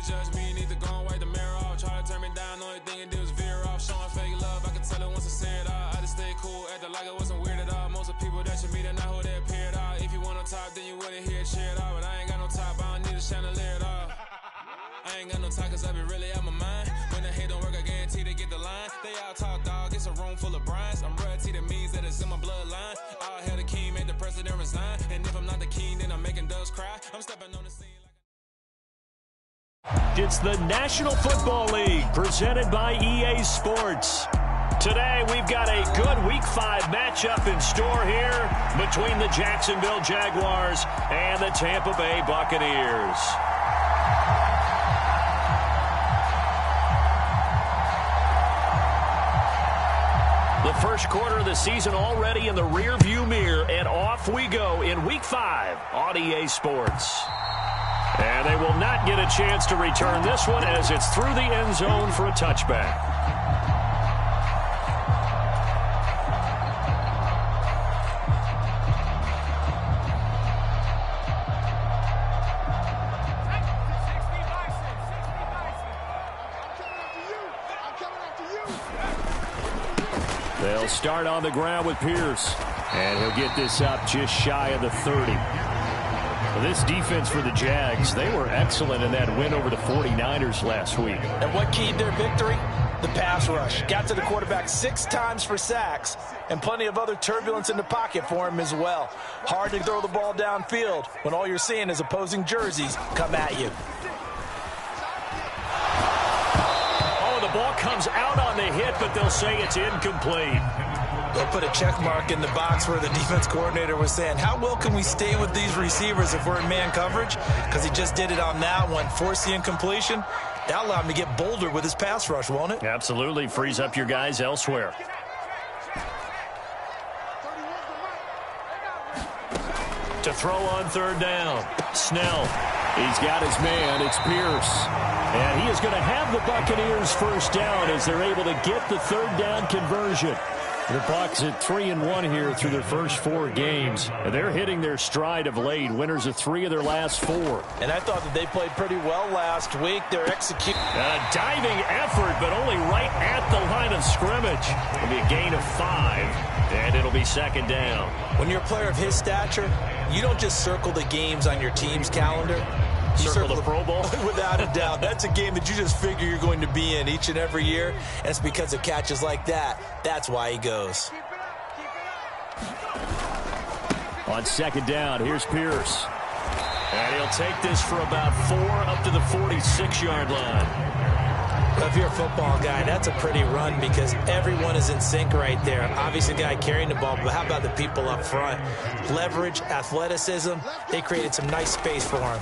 judge me, need to go and wipe the mirror off. Try to turn me down, only thing it do is veer off. Showing fake love, I can tell it once I say it all. I just stay cool, acting like it wasn't weird at all. Most of the people that you meet are not who they appear at all. If you want on top, then you wouldn't hear it cheered all. But I ain't got no top, I don't need a chandelier at all. I ain't got no talk, cause I be really out my mind. When the hate don't work, I guarantee they get the line. They all talk, dog, it's a room full of brines. I'm royalty, that means that it's in my bloodline. All hail the king, make the president resign. And if I'm not the king, then I'm making doves cry. I'm stepping on the scene like... It's the National Football League, presented by EA Sports. Today, we've got a good Week 5 matchup in store here between the Jacksonville Jaguars and the Tampa Bay Buccaneers. The first quarter of the season already in the rearview mirror, and off we go in Week 5 on EA Sports. And they will not get a chance to return this one as it's through the end zone for a touchback. They'll start on the ground with Pierce. And he'll get this up just shy of the 30. This defense for the Jags, they were excellent in that win over the 49ers last week. And what keyed their victory? The pass rush. Got to the quarterback 6 times for sacks, and plenty of other turbulence in the pocket for him as well. Hard to throw the ball downfield when all you're seeing is opposing jerseys come at you. Oh, the ball comes out on the hit, but they'll say it's incomplete. They'll put a check mark in the box where the defense coordinator was saying, how well can we stay with these receivers if we're in man coverage? Because he just did it on that one, forced the incompletion. That'll allow him to get bolder with his pass rush, won't it? Absolutely. Frees up your guys elsewhere. To throw on third down. Snell. He's got his man. It's Pierce. And he is going to have the Buccaneers first down as they're able to get the third down conversion. The Bucs at 3-1 here through their first 4 games. And they're hitting their stride of late. Winners of 3 of their last 4. And I thought that they played pretty well last week. They're executing. A diving effort, but only right at the line of scrimmage. It'll be a gain of 5, and it'll be second down. When you're a player of his stature, you don't just circle the games on your team's calendar. You circle the Pro Bowl? Without a doubt. That's a game that you just figure you're going to be in each and every year, and it's because of catches like that. That's why he goes. On second down, here's Pierce. And he'll take this for about 4 up to the 46-yard line. Well, if you're a football guy, that's a pretty run because everyone is in sync right there. Obviously, the guy carrying the ball, but how about the people up front? Leverage, athleticism, they created some nice space for him.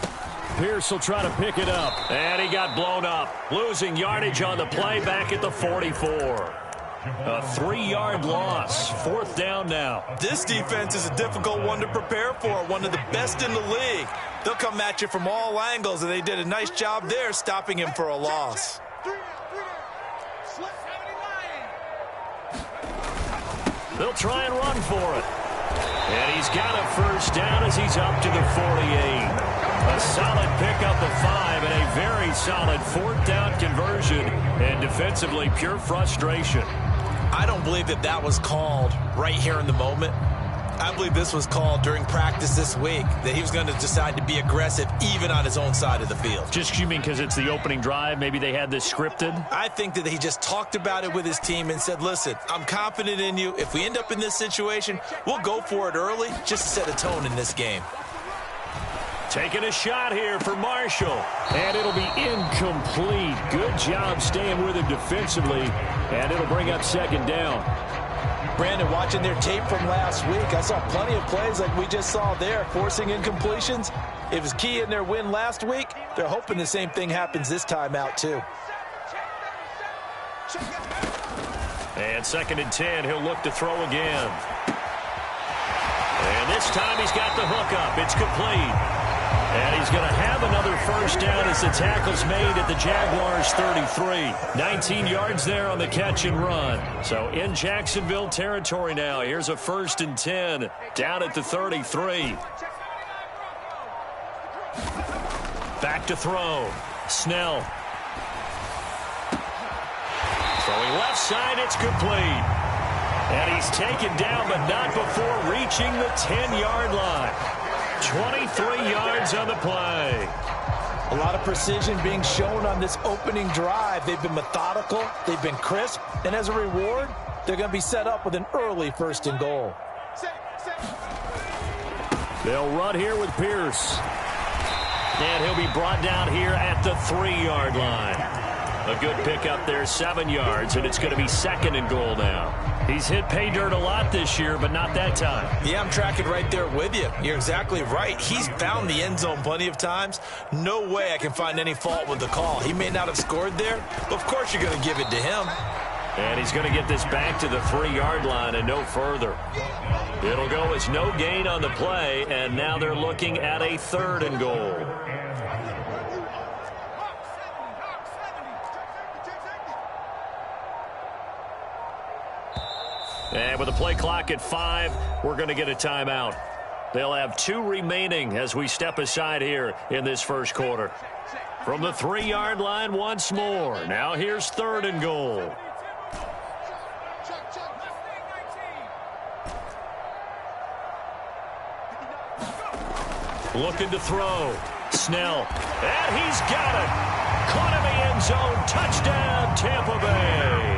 Pierce will try to pick it up, and he got blown up. Losing yardage on the play back at the 44. A 3-yard loss. 4th down now. This defense is a difficult one to prepare for, one of the best in the league. They'll come at you from all angles, and they did a nice job there stopping him for a loss. They'll try and run for it. And he's got a first down as he's up to the 48. A solid pickup of 5 and a very solid 4th down conversion. And defensively, pure frustration. I don't believe that that was called right here in the moment. I believe this was called during practice this week, that he was going to decide to be aggressive even on his own side of the field. Just you mean because it's the opening drive? Maybe they had this scripted? I think that he just talked about it with his team and said, listen, I'm confident in you. If we end up in this situation, we'll go for it early just to set a tone in this game. Taking a shot here for Marshall. And it'll be incomplete. Good job staying with him defensively. And it'll bring up second down. Brandon, watching their tape from last week, I saw plenty of plays like we just saw there, forcing incompletions. It was key in their win last week. They're hoping the same thing happens this time out, too. And 2nd and 10, he'll look to throw again. And this time he's got the hook up. It's complete. And he's going to have another first down as the tackle's made at the Jaguars' 33. 19 yards there on the catch and run. So in Jacksonville territory now. Here's a 1st and 10 down at the 33. Back to throw. Snell. Throwing left side, it's complete. And he's taken down, but not before reaching the 10-yard line. 23 yards on the play. A lot of precision being shown on this opening drive. They've been methodical, they've been crisp, and as a reward, they're going to be set up with an early 1st and goal. They'll run here with Pierce. And he'll be brought down here at the 3-yard line. A good pickup there, 7 yards, and it's going to be 2nd and goal now. He's hit pay dirt a lot this year, but not that time. Yeah, I'm tracking right there with you. You're exactly right. He's found the end zone plenty of times. No way I can find any fault with the call. He may not have scored there, but of course you're going to give it to him. And he's going to get this back to the 3-yard line and no further. It'll go as no gain on the play, and now they're looking at a 3rd and goal. And with the play clock at 5, we're going to get a timeout. They'll have 2 remaining as we step aside here in this 1st quarter. From the 3-yard line once more. Now here's 3rd and goal. Looking to throw. Snell. And he's got it. Caught in the end zone. Touchdown, Tampa Bay.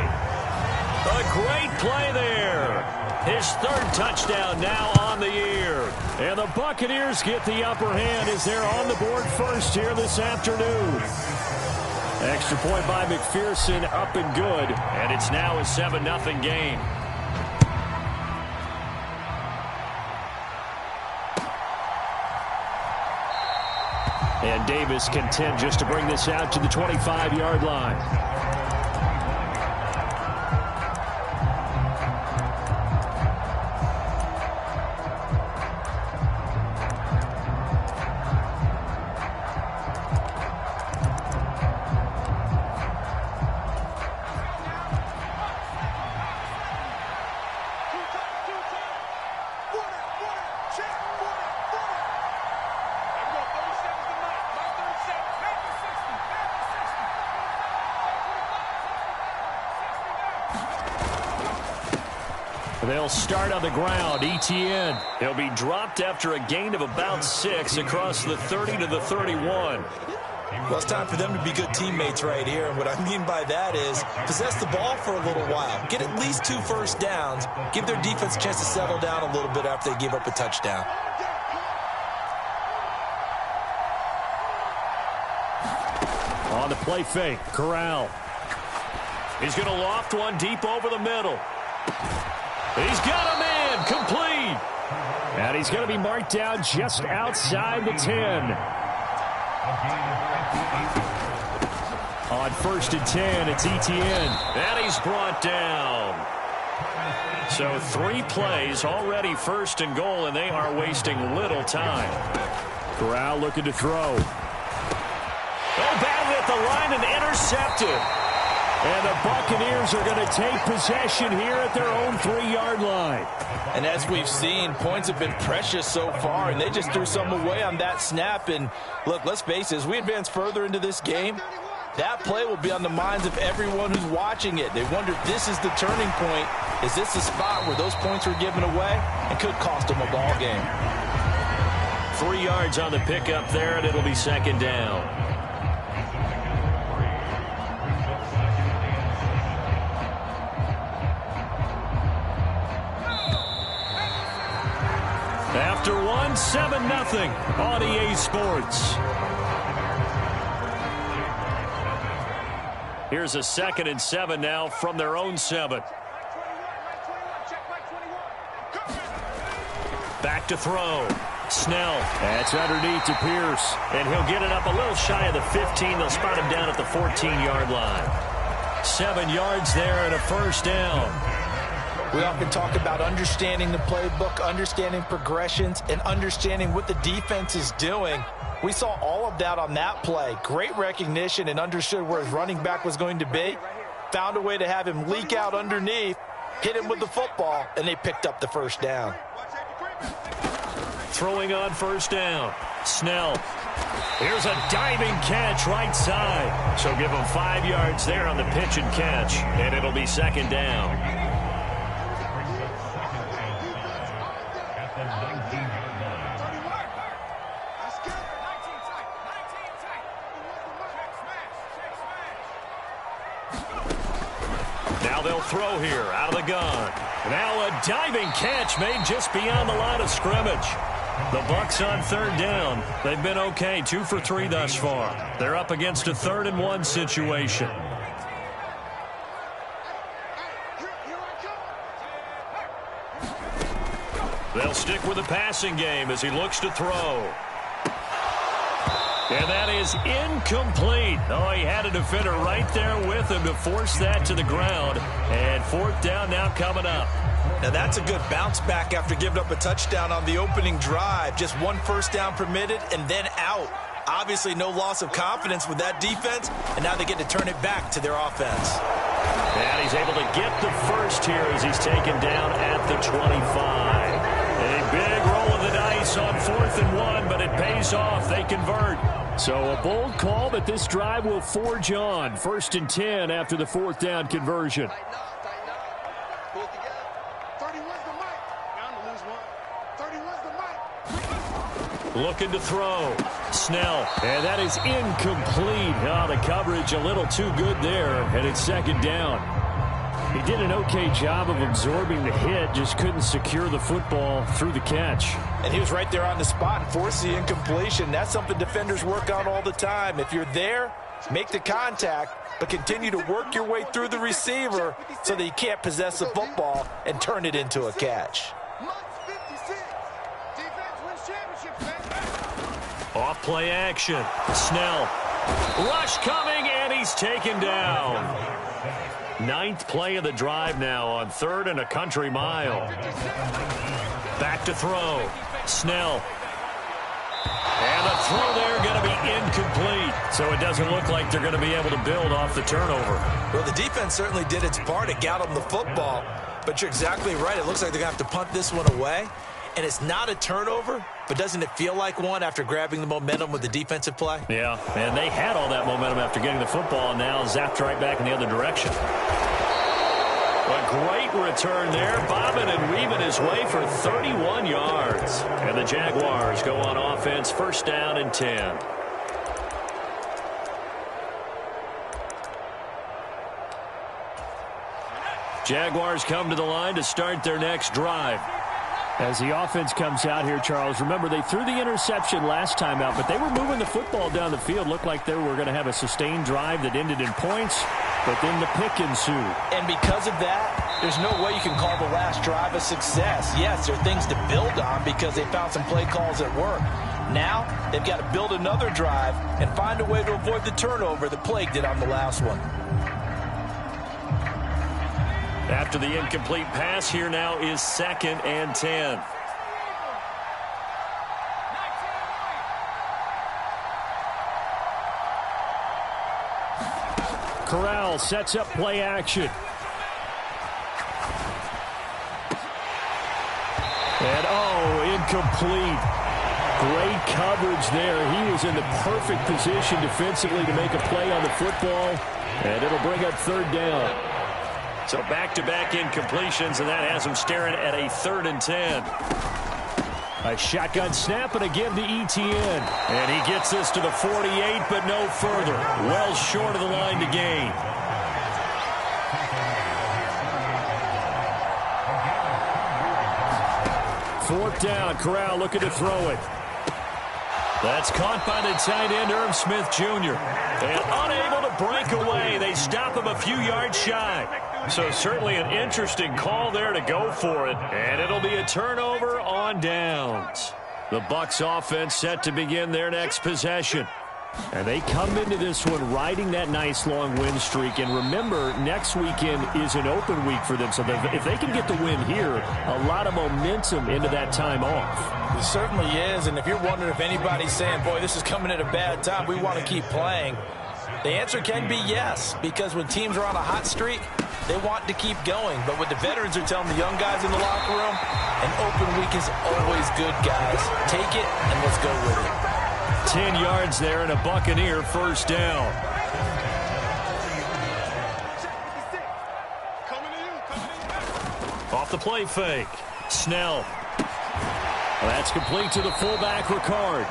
A great play there. His 3rd touchdown now on the year. And the Buccaneers get the upper hand as they're on the board first here this afternoon. Extra point by McPherson, up and good. And it's now a 7-0 game. And Davis content just to bring this out to the 25-yard line. They'll start on the ground. Etienne. He'll be dropped after a gain of about 6 across the 30 to the 31. Well, it's time for them to be good teammates right here. And what I mean by that is possess the ball for a little while. Get at least 2 first downs. Give their defense a chance to settle down a little bit after they give up a touchdown. On the play fake, Corral. He's going to loft one deep over the middle. He's got a man, complete. And he's going to be marked down just outside the 10. On 1st and 10, it's Etienne. And he's brought down. So 3 plays already 1st and goal, and they are wasting little time. Corral looking to throw. Oh, batted at the line and intercepted. And the Buccaneers are going to take possession here at their own 3-yard line. And as we've seen, points have been precious so far, and they just threw some away on that snap. And look, let's face it, as we advance further into this game, that play will be on the minds of everyone who's watching it. They wonder if this is the turning point. Is this the spot where those points were given away and could cost them a ball game? 3 yards on the pickup there, and it'll be 2nd down. After 7-0 on EA Sports. Here's a 2nd and 7 now from their own 7. Back to throw. Snell. That's underneath to Pierce. And he'll get it up a little shy of the 15. They'll spot him down at the 14-yard line. 7 yards there and a 1st down. We often talk about understanding the playbook, understanding progressions, and understanding what the defense is doing. We saw all of that on that play. Great recognition and understood where his running back was going to be. Found a way to have him leak out underneath, hit him with the football, and they picked up the 1st down. Throwing on 1st down. Snell. Here's a diving catch right side. So give him 5 yards there on the pitch and catch, and it'll be second down. Now they'll throw here out of the gun. Now a diving catch made just beyond the line of scrimmage. The Bucs on third down. They've been okay, 2 for 3 thus far. They're up against a 3rd and 1 situation. They'll stick with the passing game as he looks to throw. And that is incomplete. Oh, he had a defender right there with him to force that to the ground. And 4th down now coming up. Now that's a good bounce back after giving up a touchdown on the opening drive. Just 1 first down permitted and then out. Obviously no loss of confidence with that defense, and now they get to turn it back to their offense. And he's able to get the first here as he's taken down at the 25. A big roll of the dice on 4th and 1, but it pays off. They convert. So a bold call, but this drive will forge on. 1st and 10 after the 4th down conversion. Looking to throw. Snell. And that is incomplete. Oh, the coverage a little too good there, and it's 2nd down. He did an okay job of absorbing the hit, just couldn't secure the football through the catch. And he was right there on the spot and forced the incompletion. That's something defenders work on all the time. If you're there, make the contact, but continue to work your way through the receiver so that you can't possess the football and turn it into a catch. Off play action. Snell. Rush coming, and he's taken down. 9th play of the drive now on 3rd and a country mile. Back to throw. Snell. And the throw there going to be incomplete. So it doesn't look like they're going to be able to build off the turnover. Well, the defense certainly did its part. It got them the football. But you're exactly right. It looks like they're going to have to punt this one away. And it's not a turnover, but doesn't it feel like one after grabbing the momentum with the defensive play? Yeah, and they had all that momentum after getting the football, and now zapped right back in the other direction. A great return there, bobbing and weaving his way for 31 yards. And the Jaguars go on offense, 1st down and 10. Jaguars come to the line to start their next drive. As the offense comes out here, Charles, remember they threw the interception last time out, but they were moving the football down the field. Looked like they were going to have a sustained drive that ended in points, but then the pick ensued. And because of that, there's no way you can call the last drive a success. Yes, there are things to build on because they found some play calls that work. Now, they've got to build another drive and find a way to avoid the turnover that plagued it on the last one. After the incomplete pass, here now is 2nd and 10. Corral sets up play action. And, incomplete. Great coverage there. He was in the perfect position defensively to make a play on the football, and it'll bring up 3rd down. So back-to-back incompletions, and that has him staring at a 3rd and 10. A shotgun snap, and again to Etienne. And he gets this to the 48, but no further. Well short of the line to gain. Fourth down, Corral looking to throw it. That's caught by the tight end, Irv Smith Jr. And unable to break away. They stop him a few yards shy. So certainly an interesting call there to go for it. And it'll be a turnover on downs. The Bucs offense set to begin their next possession. And they come into this one riding that nice long win streak. And remember, next weekend is an open week for them. So if they can get the win here, a lot of momentum into that time off. It certainly is. And if you're wondering if anybody's saying, boy, this is coming at a bad time, we want to keep playing, the answer can be yes. Because when teams are on a hot streak, they want to keep going. But what the veterans are telling the young guys in the locker room, an open week is always good, guys. Take it and let's go with it. 10 yards there and a Buccaneer first down. Off the play fake. Snell. That's complete to the fullback, Ricard.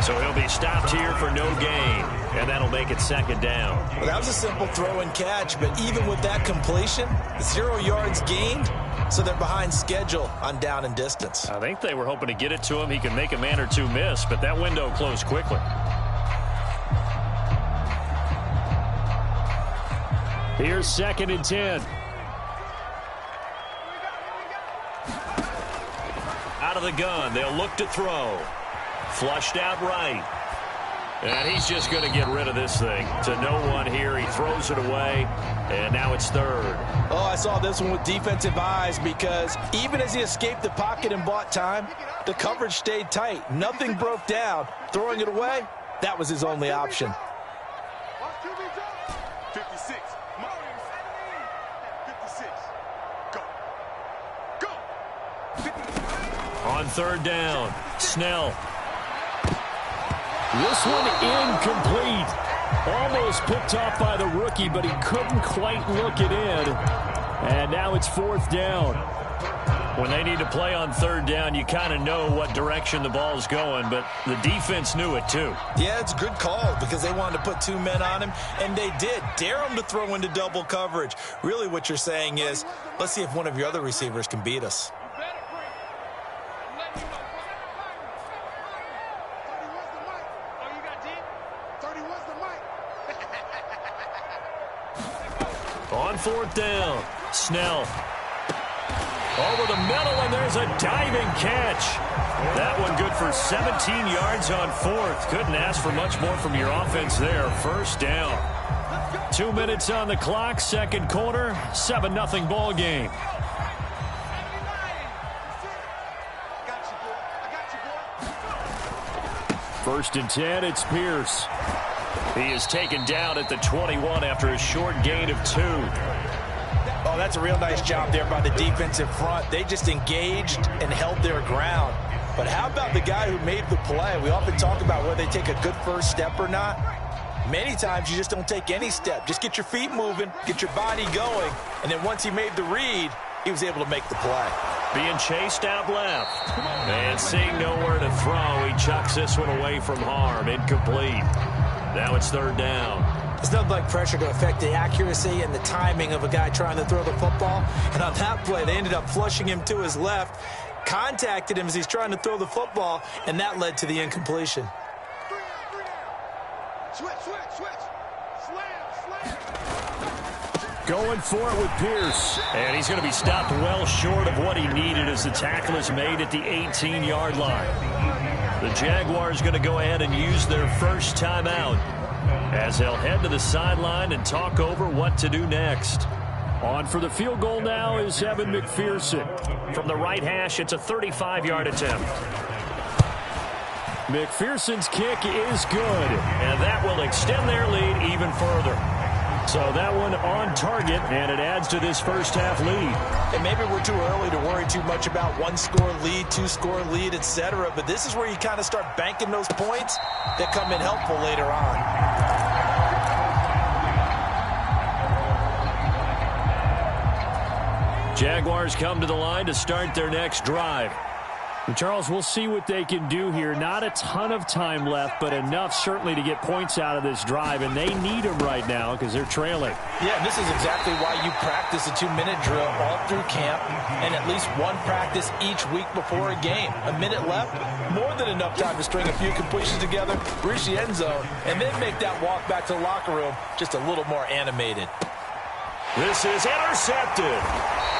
So he'll be stopped here for no gain, and that'll make it second down. Well, that was a simple throw and catch, but even with that completion, 0 yards gained, so they're behind schedule on down and distance. I think they were hoping to get it to him. He could make a man or two miss, but that window closed quickly. Here's 2nd and 10. Out of the gun, they'll look to throw. Flushed out right. And he's just going to get rid of this thing. To no one here. He throws it away. And now it's 3rd. Oh, I saw this one with defensive eyes because even as he escaped the pocket and bought time, the coverage stayed tight. Nothing broke down. Throwing it away, that was his only option. 56. 56. Go. Go. On 3rd down, Snell. This one incomplete. Almost picked off by the rookie, but he couldn't quite look it in. And now it's 4th down. When they need to play on 3rd down, you kind of know what direction the ball's going, but the defense knew it too. Yeah, it's a good call because they wanted to put 2 men on him, and they did. Dare him to throw into double coverage. Really what you're saying is, let's see if one of your other receivers can beat us. On 4th down, Snell. Over the middle, and there's a diving catch. That one good for 17 yards on 4th. Couldn't ask for much more from your offense there. First down. 2 minutes on the clock, 2nd quarter, 7-0 ball game. First and 10, it's Pierce. He is taken down at the 21 after a short gain of 2. Oh, that's a real nice job there by the defensive front. They just engaged and held their ground. But how about the guy who made the play? We often talk about whether they take a good first step or not. Many times you just don't take any step. Just get your feet moving, get your body going, and then once he made the read, he was able to make the play. Being chased out left. And seeing nowhere to throw, he chucks this one away from harm. Incomplete. Now it's 3rd down. There's nothing like pressure to affect the accuracy and the timing of a guy trying to throw the football. And on that play, they ended up flushing him to his left, contacted him as he's trying to throw the football, and that led to the incompletion. Switch. Slam. Going for it with Pierce. And he's going to be stopped well short of what he needed as the tackle is made at the 18-yard line. The Jaguars going to go ahead and use their first timeout as they'll head to the sideline and talk over what to do next. On for the field goal now is Evan McPherson. From the right hash, it's a 35-yard attempt. McPherson's kick is good, and that will extend their lead even further. So that one on target, and it adds to this first-half lead. And maybe we're too early to worry too much about 1-score lead, 2-score lead, etc. But this is where you kind of start banking those points that come in helpful later on. Jaguars come to the line to start their next drive. And Charles, we'll see what they can do here. Not a ton of time left, but enough certainly to get points out of this drive, and they need them right now because they're trailing. Yeah, this is exactly why you practice a 2-minute drill all through camp and at least one practice each week before a game. A minute left, more than enough time to string a few completions together, reach the end zone, and then make that walk back to the locker room just a little more animated. This is intercepted.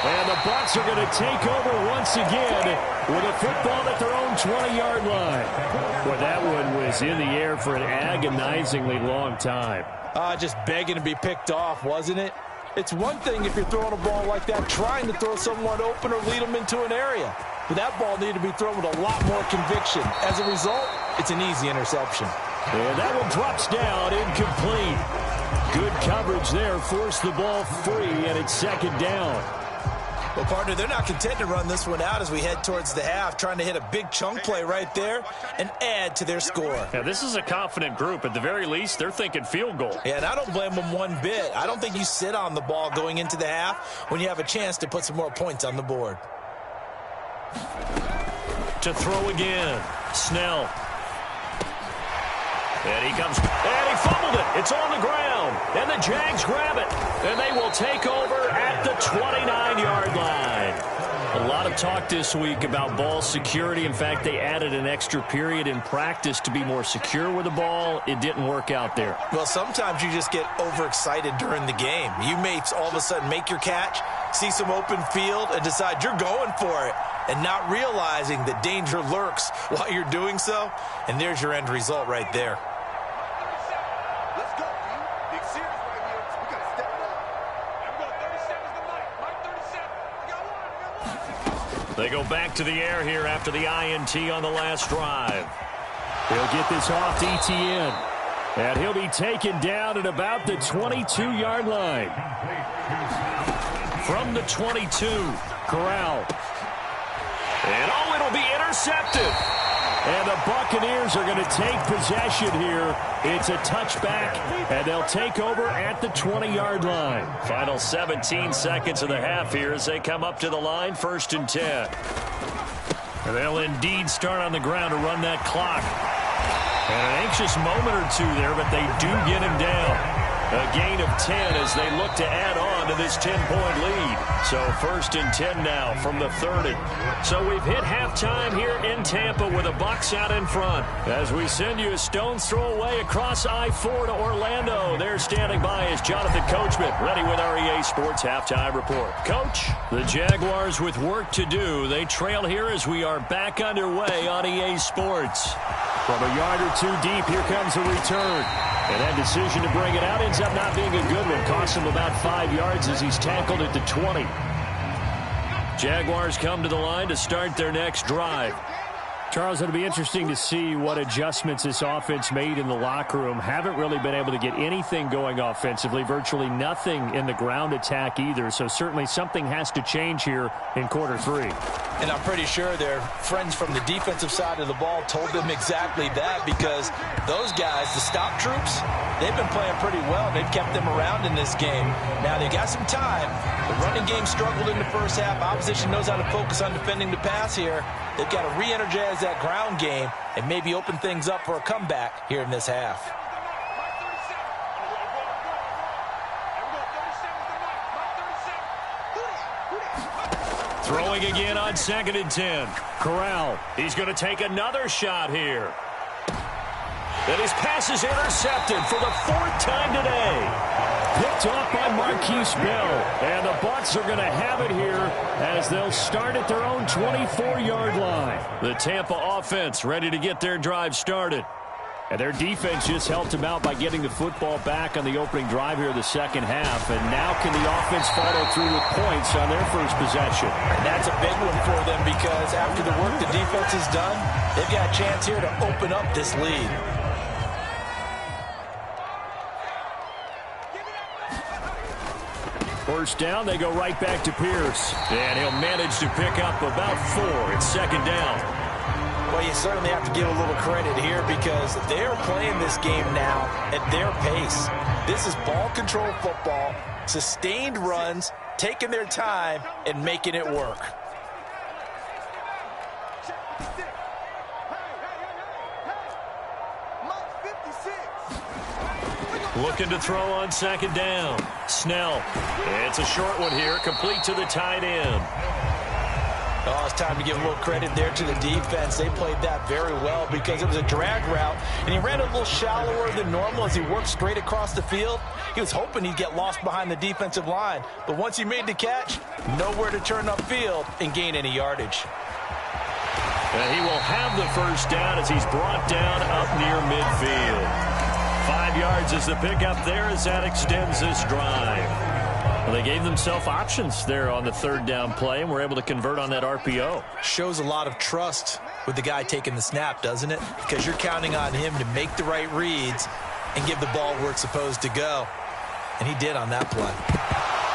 And the Bucs are going to take over once again with a football at their own 20-yard line. Well, that one was in the air for an agonizingly long time. Just begging to be picked off, wasn't it? It's one thing if you're throwing a ball like that, trying to throw someone open or lead them into an area. But that ball needed to be thrown with a lot more conviction. As a result, it's an easy interception. And that one drops down, incomplete. Good coverage there, forced the ball free, and it's 2nd down. Well, partner, they're not content to run this one out as we head towards the half, trying to hit a big chunk play right there and add to their score. Yeah, this is a confident group. At the very least, they're thinking field goal. Yeah, and I don't blame them one bit. I don't think you sit on the ball going into the half when you have a chance to put some more points on the board. To throw again, Snell. And he comes, and he fumbled it. It's on the ground, and the Jags grab it, and they will take over at the 29-yard line. A lot of talk this week about ball security. In fact, they added an extra period in practice to be more secure with the ball. It didn't work out there. Well, sometimes you just get overexcited during the game. You may all of a sudden make your catch, see some open field, and decide you're going for it, and not realizing that danger lurks while you're doing so. And there's your end result right there. They go back to the air here after the INT on the last drive. He'll get this off to Etienne. And he'll be taken down at about the 22-yard line. From the 22, Corral. And oh, it'll be intercepted. And the Buccaneers are going to take possession here. It's a touchback, and they'll take over at the 20-yard line. Final 17 seconds of the half here as they come up to the line, 1st and 10. And they'll indeed start on the ground to run that clock. And an anxious moment or two there, but they do get him down. A gain of 10 as they look to add on to this 10-point lead. So 1st and 10 now from the 30. So we've hit halftime here in Tampa with the Bucs out in front. As we send you a stone's throw away across I-4 to Orlando. There standing by is Jonathan Coachman, ready with our EA Sports Halftime Report. Coach, the Jaguars with work to do. They trail here as we are back underway on EA Sports. From a yard or two deep, here comes the return. And that decision to bring it out ends up not being a good one. Costs him about 5 yards as he's tackled at the 20. Jaguars come to the line to start their next drive. Charles, it'll be interesting to see what adjustments this offense made in the locker room. Haven't really been able to get anything going offensively. Virtually nothing in the ground attack either. So certainly something has to change here in quarter 3. And I'm pretty sure their friends from the defensive side of the ball told them exactly that, because those guys, the stop troops, they've been playing pretty well. They've kept them around in this game. Now they got some time. The running game struggled in the first half. Opposition knows how to focus on defending the pass here. They've got to re-energize that ground game and maybe open things up for a comeback here in this half. Throwing again on 2nd and 10. Corral, he's going to take another shot here. And his pass is intercepted for the 4th time today. Picked off by Marquise Bell. And the Bucs are going to have it here as they'll start at their own 24-yard line. The Tampa offense ready to get their drive started. And their defense just helped them out by getting the football back on the opening drive here of the second half. And now can the offense follow through with points on their first possession? And that's a big one for them, because after the work the defense has done, they've got a chance here to open up this lead. First down, they go right back to Pierce. And he'll manage to pick up about 4. It's 2nd down. Well, you certainly have to give a little credit here, because they're playing this game now at their pace. This is ball control football, sustained runs, taking their time and making it work. Looking to throw on 2nd down. Snell. It's a short one here, complete to the tight end. Oh, it's time to give a little credit there to the defense. They played that very well, because it was a drag route, and he ran a little shallower than normal as he worked straight across the field. He was hoping he'd get lost behind the defensive line, but once he made the catch, nowhere to turn upfield and gain any yardage. And he will have the first down as he's brought down up near midfield. 5 yards is the pickup there as that extends this drive. Well, they gave themselves options there on the 3rd down play and were able to convert on that RPO. Shows a lot of trust with the guy taking the snap, doesn't it? Because you're counting on him to make the right reads and give the ball where it's supposed to go. And he did on that play.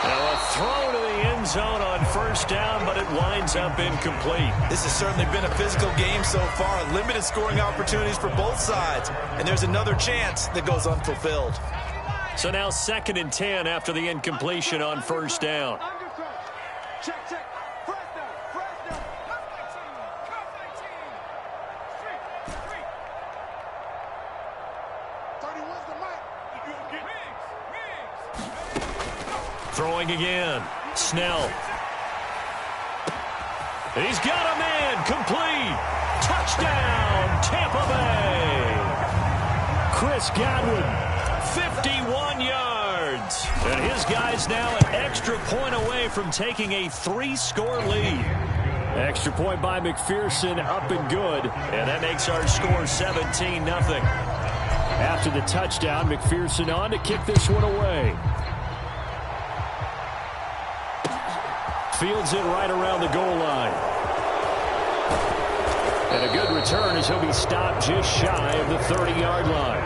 Now a throw to the end zone on first down, but it winds up incomplete. This has certainly been a physical game so far. Limited scoring opportunities for both sides. And there's another chance that goes unfulfilled. So now 2nd and 10 after the incompletion on first down. Check. Fresh down. Cut my team. 31's the mic. You get Throwing again. Snell. He's got a man. Complete. Touchdown, Tampa Bay. Chris Godwin, 51 yards. And his guys now an extra point away from taking a 3-score lead. Extra point by McPherson, up and good. And that makes our score 17-0. After the touchdown, McPherson on to kick this one away. Fields it right around the goal line. And a good return as he'll be stopped just shy of the 30-yard line.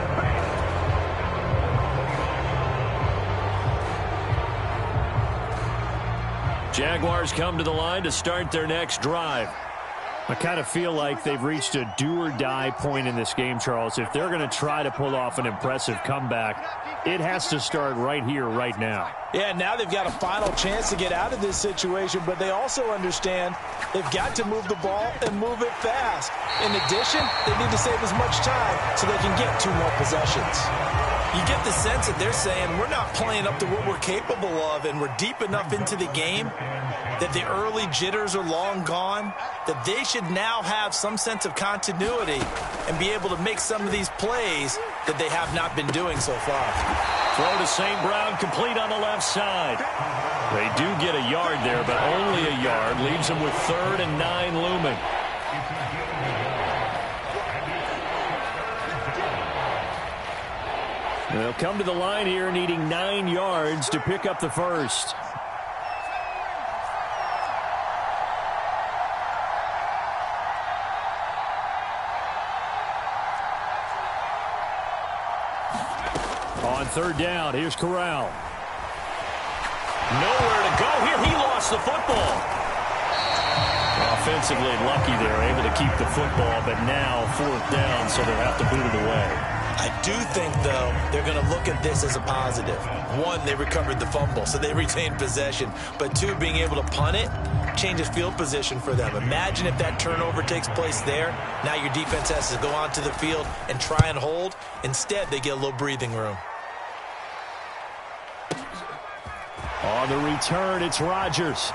Jaguars come to the line to start their next drive. I kind of feel like they've reached a do-or-die point in this game, Charles. If they're going to try to pull off an impressive comeback, it has to start right here, right now. Yeah, now they've got a final chance to get out of this situation, but they also understand they've got to move the ball and move it fast. In addition, they need to save as much time so they can get 2 more possessions. You get the sense that they're saying we're not playing up to what we're capable of, and we're deep enough into the game that the early jitters are long gone, that they should now have some sense of continuity and be able to make some of these plays that they have not been doing so far. Throw to St. Brown, complete on the left side. They do get a yard there, but only a yard. Leaves them with 3rd and 9 looming. They'll come to the line here needing 9 yards to pick up the first. On 3rd down, here's Corral. Nowhere to go here. He lost the football. Offensively lucky they're able to keep the football, but now 4th down, so they'll have to boot it away. I do think, though, they're going to look at this as a positive. 1, they recovered the fumble, so they retained possession. But 2, being able to punt it changes field position for them. Imagine if that turnover takes place there. Now your defense has to go onto the field and try and hold. Instead, they get a little breathing room. On the return, it's Rodgers.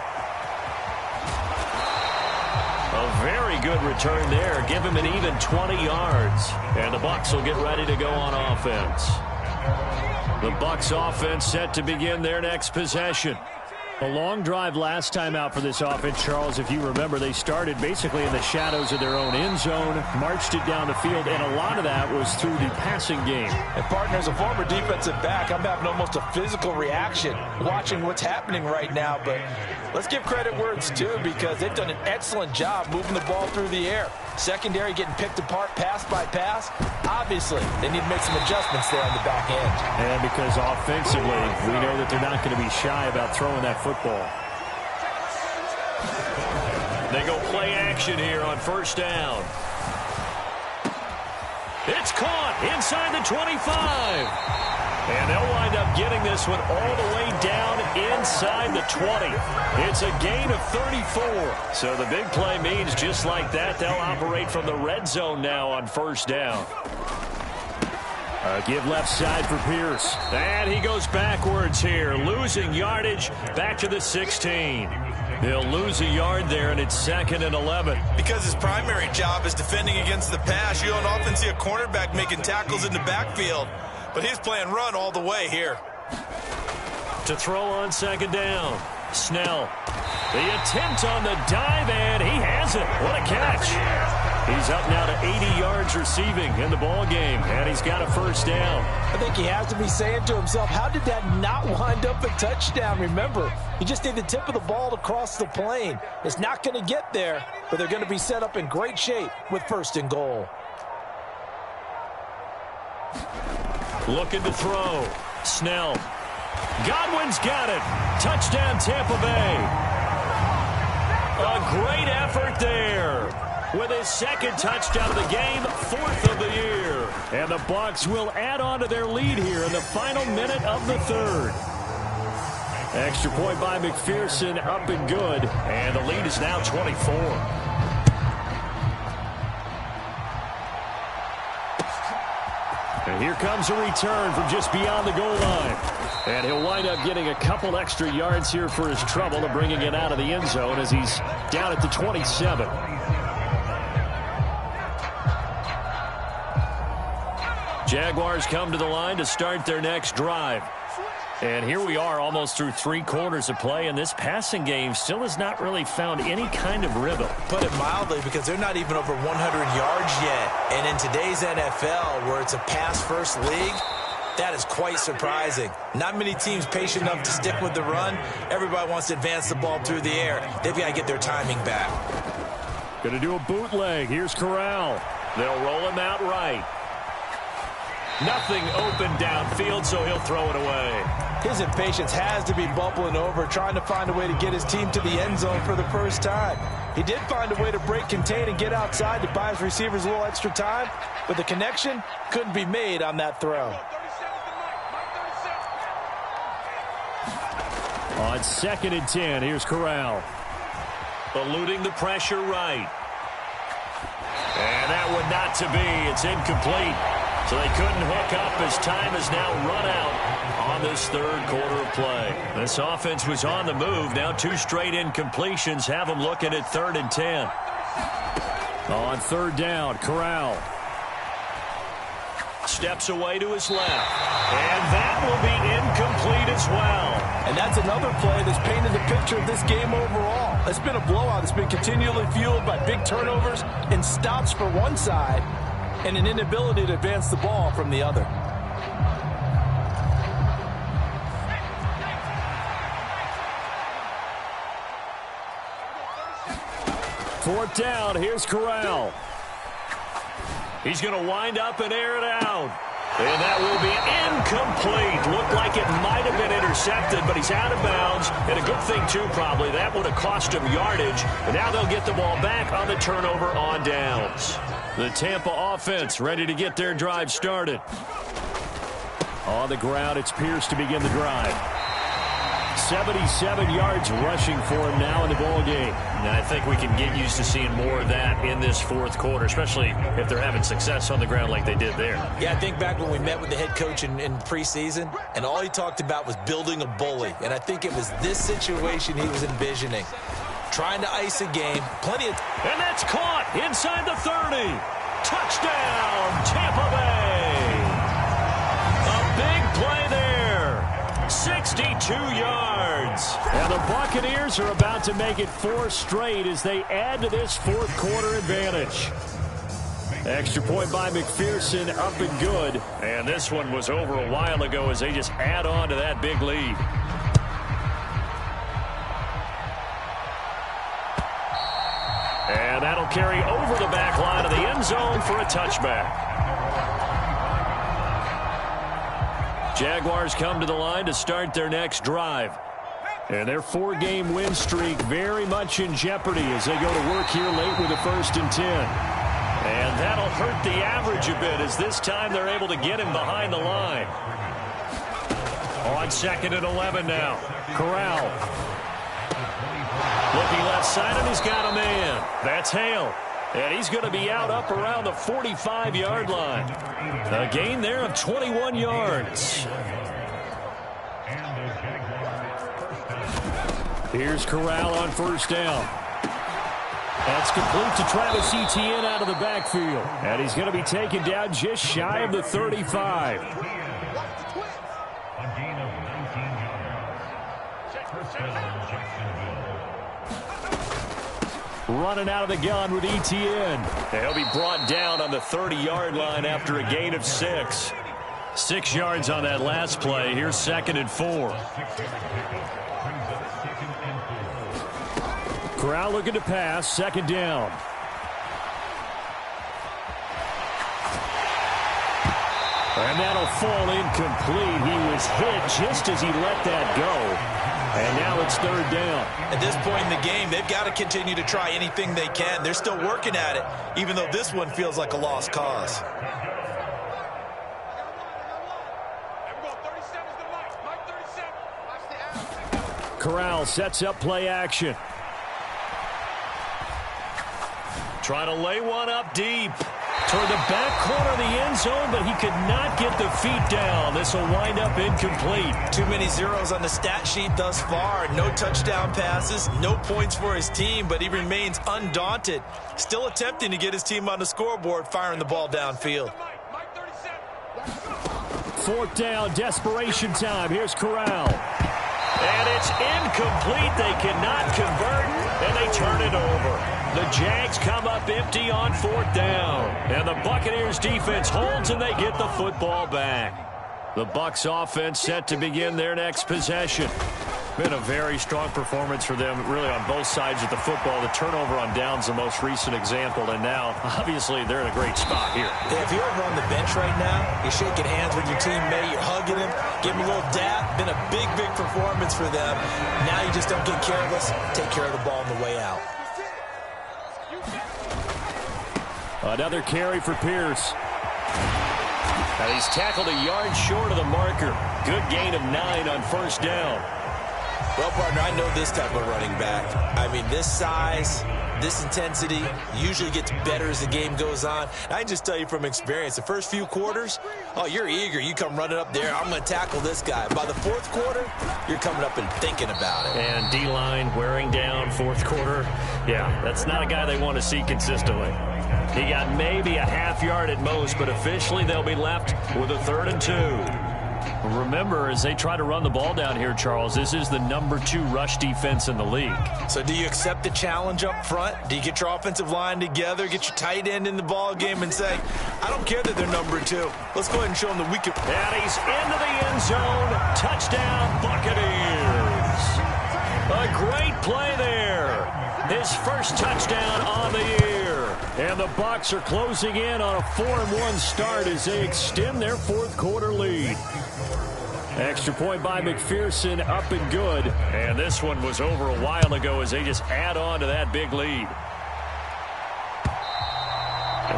A very good return there. Give him an even 20 yards. And the Bucs will get ready to go on offense. The Bucs offense set to begin their next possession. A long drive last time out for this offense, Charles. If you remember, they started basically in the shadows of their own end zone, marched it down the field, and a lot of that was through the passing game. And, partner, as a former defensive back, I'm having almost a physical reaction watching what's happening right now. But let's give credit where it's due, because they've done an excellent job moving the ball through the air. Secondary getting picked apart pass by pass. Obviously, they need to make some adjustments there on the back end. And because offensively, we know that they're not going to be shy about throwing that football. They go play action here on 1st down. It's caught inside the 25. And they'll wind up getting this one all the way down inside the 20. It's a gain of 34. So the big play means just like that, they'll operate from the red zone now on 1st down. Give left side for Pierce. And he goes backwards here, losing yardage back to the 16. They'll lose a yard there, and it's 2nd and 11. Because his primary job is defending against the pass, you don't often see a cornerback making tackles in the backfield. But he's playing run all the way here. To throw on 2nd down. Snell. The attempt on the dive, and he has it. What a catch. He's up now to 80 yards receiving in the ball game, and he's got a 1st down. I think he has to be saying to himself, how did that not wind up a touchdown? Remember, you just need the tip of the ball to cross the plane. It's not going to get there, but they're going to be set up in great shape with 1st and goal. Looking to throw. Snell. Godwin's got it. Touchdown, Tampa Bay. A great effort there. With his second touchdown of the game, 4th of the year. And the Bucs will add on to their lead here in the final minute of the 3rd. Extra point by McPherson, up and good. And the lead is now 24. And here comes a return from just beyond the goal line. And he'll wind up getting a couple extra yards here for his trouble and bringing it out of the end zone as he's down at the 27. Jaguars come to the line to start their next drive. And here we are almost through 3 quarters of play, and this passing game still has not really found any kind of rhythm. Put it mildly, because they're not even over 100 yards yet. And in today's NFL, where it's a pass-first league, that is quite surprising. Not many teams patient enough to stick with the run. Everybody wants to advance the ball through the air. They've got to get their timing back. Going to do a bootleg. Here's Corral. They'll roll him out right. Nothing open downfield, so he'll throw it away. His impatience has to be bubbling over, trying to find a way to get his team to the end zone for the first time. He did find a way to break contain and get outside to buy his receivers a little extra time, but the connection couldn't be made on that throw. On 2nd and 10, here's Corral. Eluding the pressure right. And that one not to be. It's incomplete. So they couldn't hook up as time has now run out on this 3rd quarter of play. This offense was on the move. Now 2 straight incompletions have them looking at 3rd and 10. On 3rd down, Corral. Steps away to his left. And that will be incomplete as well. And that's another play that's painted the picture of this game overall. It's been a blowout. It's been continually fueled by big turnovers and stops for one side, and an inability to advance the ball from the other. Fourth down, here's Corral. He's going to wind up and air it out. And that will be incomplete. Looked like it might have been intercepted, but he's out of bounds. And a good thing, too, probably. That would have cost him yardage. But now they'll get the ball back on the turnover on downs. The Tampa offense ready to get their drive started. On the ground, it's Pierce to begin the drive. 77 yards rushing for him now in the ball game. And I think we can get used to seeing more of that in this 4th quarter, especially if they're having success on the ground like they did there. Yeah, I think back when we met with the head coach in preseason, and all he talked about was building a bully. And I think it was this situation he was envisioning. Trying to ice a game. Plenty of... And that's caught inside the 30. Touchdown, Tampa Bay. A big play there. 62 yards. And the Buccaneers are about to make it 4 straight as they add to this 4th quarter advantage. Extra point by McPherson, up and good. And this one was over a while ago as they just add on to that big lead. And that'll carry over the back line of the end zone for a touchback. Jaguars come to the line to start their next drive. And their 4-game win streak very much in jeopardy as they go to work here late with a 1st and 10. And that'll hurt the average a bit as this time they're able to get him behind the line. On 2nd and 11 now. Corral. Looking left side, and he's got a man. That's Hale. And he's going to be out up around the 45-yard line. A gain there of 21 yards. Here's Corral on 1st down. That's complete to Travis Etienne out of the backfield. And he's going to be taken down just shy of the 35. Running out of the gun with Etienne. And he'll be brought down on the 30-yard line after a gain of 6. 6 yards on that last play. Here's 2nd and 4. Corral looking to pass. 2nd down. And that'll fall incomplete. He was hit just as he let that go. And now it's third down. At this point in the game, they've got to continue to try anything they can. They're still working at it, even though this one feels like a lost cause. Corral sets up play action. Trying to lay one up deep. Toward the back corner of the end zone, but he could not get the feet down. This will wind up incomplete. Too many zeros on the stat sheet thus far. No touchdown passes, no points for his team, but he remains undaunted. Still attempting to get his team on the scoreboard, firing the ball downfield. Fourth down, desperation time. Here's Corral. And it's incomplete. They cannot convert, and they turn it over. The Jags come up empty on fourth down. And the Buccaneers defense holds, and they get the football back. The Bucs offense set to begin their next possession. Been a very strong performance for them, really, on both sides of the football. The turnover on downs, the most recent example, and now, obviously, they're in a great spot here. Yeah, if you're over on the bench right now, you're shaking hands with your teammate, you're hugging him, giving him a little dap. Been a big, big performance for them. Now you just don't get careless. Take care of the ball on the way out. Another carry for Pierce. And he's tackled a yard short of the marker. Good gain of 9 on first down. Well, partner, I know this type of running back. I mean, this size, this intensity usually gets better as the game goes on. I can just tell you from experience, the first few quarters, oh, you're eager. You come running up there, I'm going to tackle this guy. By the fourth quarter, you're coming up and thinking about it. And D-line wearing down fourth quarter. Yeah, that's not a guy they want to see consistently. He got maybe a half yard at most, but officially they'll be left with a 3rd and 2. Remember, as they try to run the ball down here, Charles, this is the number 2 rush defense in the league. So do you accept the challenge up front? Do you get your offensive line together, get your tight end in the ball game and say, I don't care that they're number 2. Let's go ahead and show them that we can. And he's into the end zone. Touchdown, Buccaneers. A great play there. His first touchdown on the year. And the Bucs are closing in on a 4-1 start as they extend their fourth quarter lead. Extra point by McPherson, up and good. And this one was over a while ago as they just add on to that big lead.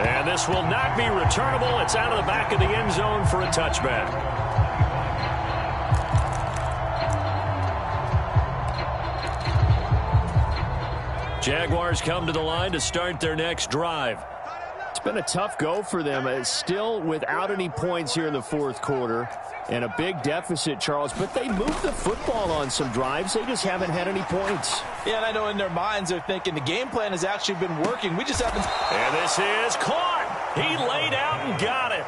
And this will not be returnable. It's out of the back of the end zone for a touchback. Jaguars come to the line to start their next drive. It's been a tough go for them. It's still without any points here in the fourth quarter and a big deficit, Charles. But they moved the football on some drives. They just haven't had any points. Yeah, and I know in their minds they're thinking the game plan has actually been working. We just haven't. And this is caught. He laid out and got it.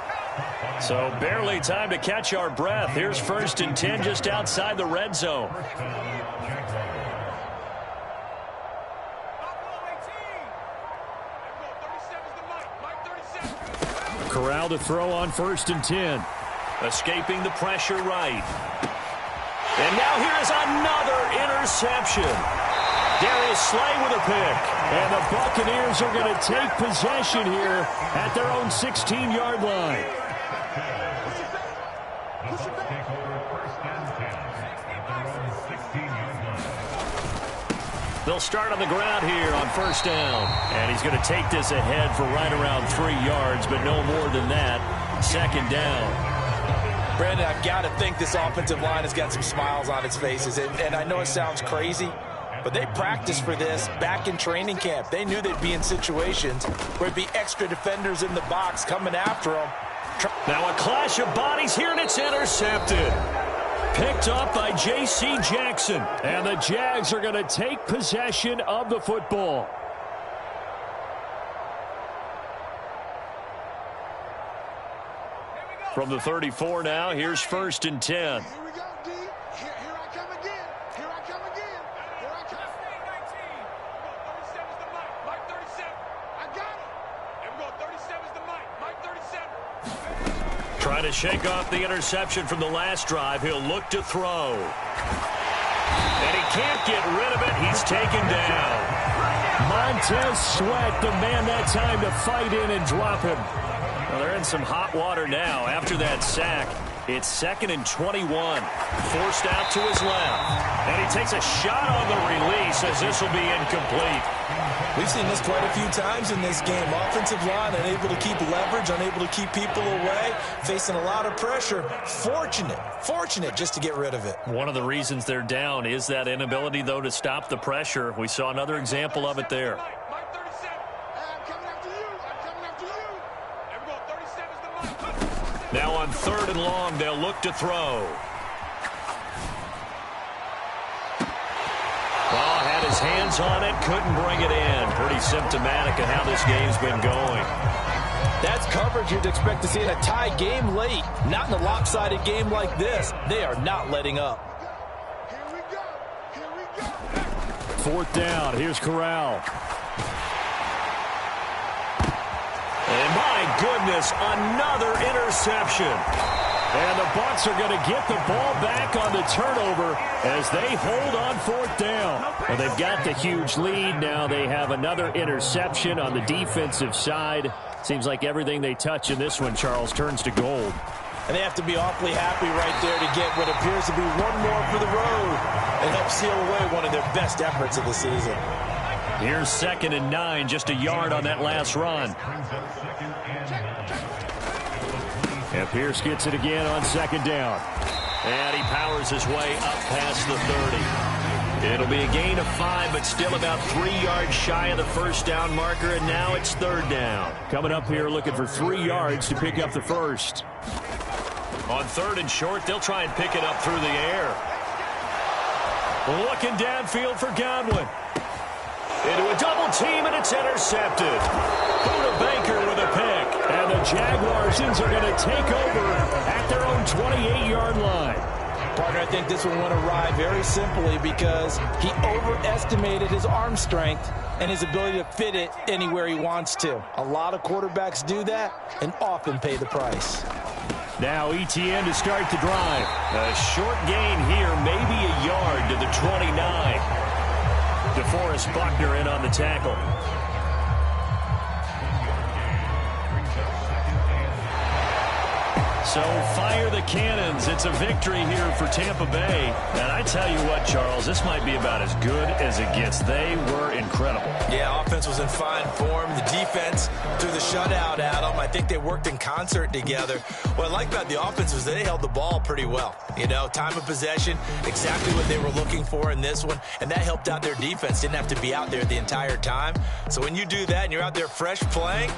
So barely time to catch our breath. Here's 1st and 10 just outside the red zone. Corral to throw on 1st and 10. Escaping the pressure right. And now here is another interception. Darius Slay with a pick. And the Buccaneers are going to take possession here at their own 16-yard line. They'll start on the ground here on 1st down. And he's going to take this ahead for right around 3 yards, but no more than that. 2nd down. Brandon, I've got to think this offensive line has got some smiles on its faces. And I know it sounds crazy, but they practiced for this back in training camp. They knew they'd be in situations where there'd be extra defenders in the box coming after them. Now a clash of bodies here, and it's intercepted. Picked up by J.C. Jackson. And the Jags are going to take possession of the football. From the 34 now, here's 1st and 10. Here we go, D. Here I come again. Here I come again. Here I come. 37's the Mike 37. I got it. There we go. 37's the Mike 37. Trying to shake off the interception from the last drive. He'll look to throw. And he can't get rid of it. He's taken down. Montez Sweat, the man that time to fight in and drop him. Well, they're in some hot water now after that sack. It's 2nd and 21. Forced out to his left. And he takes a shot on the release as this will be incomplete. We've seen this quite a few times in this game. Offensive line unable to keep leverage, unable to keep people away, facing a lot of pressure. Fortunate just to get rid of it. One of the reasons they're down is that inability, though, to stop the pressure. We saw another example of it there. Mike 37. I'm coming after you. I'm coming after you. There we go. 37's the Mike. Now on 3rd and long, they'll look to throw. Well, had his hands on it, couldn't bring it in. Pretty symptomatic of how this game's been going. That's coverage you'd expect to see in a tie game late. Not in a lopsided game like this. They are not letting up. Here we go. Here we go. 4th down. Here's Corral. And my goodness, another interception. And the Bucs are going to get the ball back on the turnover as they hold on 4th down. Well, they've got the huge lead. Now they have another interception on the defensive side. Seems like everything they touch in this one, Charles, turns to gold. And they have to be awfully happy right there to get what appears to be one more for the road and help seal away one of their best efforts of the season. Here's 2nd and 9, just a yard on that last run. And Pierce gets it again on 2nd down. And he powers his way up past the 30. It'll be a gain of 5, but still about 3 yards shy of the 1st down marker, and now it's 3rd down. Coming up here looking for 3 yards to pick up the 1st. On 3rd and short, they'll try and pick it up through the air. Looking downfield for Godwin. Into a double team, and it's intercepted. Buda Baker with a pick. And the Jaguars are going to take over at their own 28-yard line. Partner, I think this one went awry very simply because he overestimated his arm strength and his ability to fit it anywhere he wants to. A lot of quarterbacks do that and often pay the price. Now ETN to start the drive. A short gain here, maybe a yard to the 29. DeForest Buckner in on the tackle. So fire the cannons. It's a victory here for Tampa Bay. And I tell you what, Charles, this might be about as good as it gets. They were incredible. Yeah, offense was in fine form. The defense threw the shutout at them. I think they worked in concert together. What I like about the offense was they held the ball pretty well. You know, time of possession, exactly what they were looking for in this one. And that helped out their defense. Didn't have to be out there the entire time. So when you do that and you're out there fresh playing,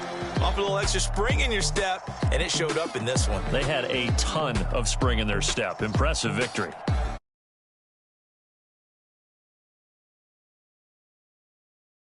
off a little extra spring in your step, and it showed up in this one. They had a ton of spring in their step. Impressive victory.